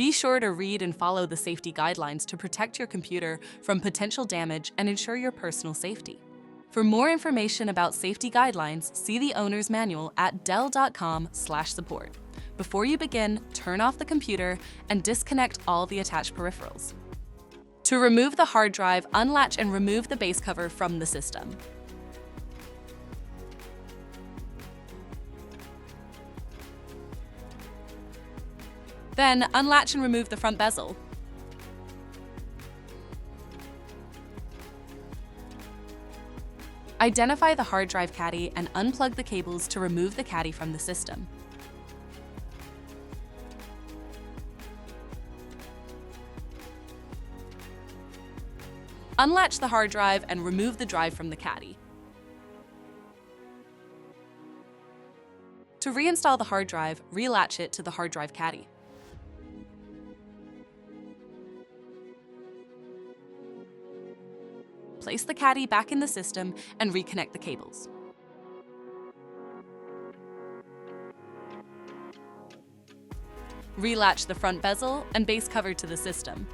Be sure to read and follow the safety guidelines to protect your computer from potential damage and ensure your personal safety. For more information about safety guidelines, see the owner's manual at dell.com/support. Before you begin, turn off the computer and disconnect all the attached peripherals. To remove the hard drive, unlatch and remove the base cover from the system. Then, unlatch and remove the front bezel. Identify the hard drive caddy and unplug the cables to remove the caddy from the system. Unlatch the hard drive and remove the drive from the caddy. To reinstall the hard drive, relatch it to the hard drive caddy. Place the caddy back in the system and reconnect the cables. Relatch the front bezel and base cover to the system.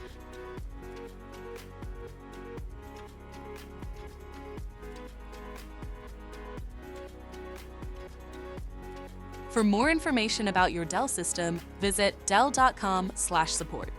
For more information about your Dell system, visit dell.com/support.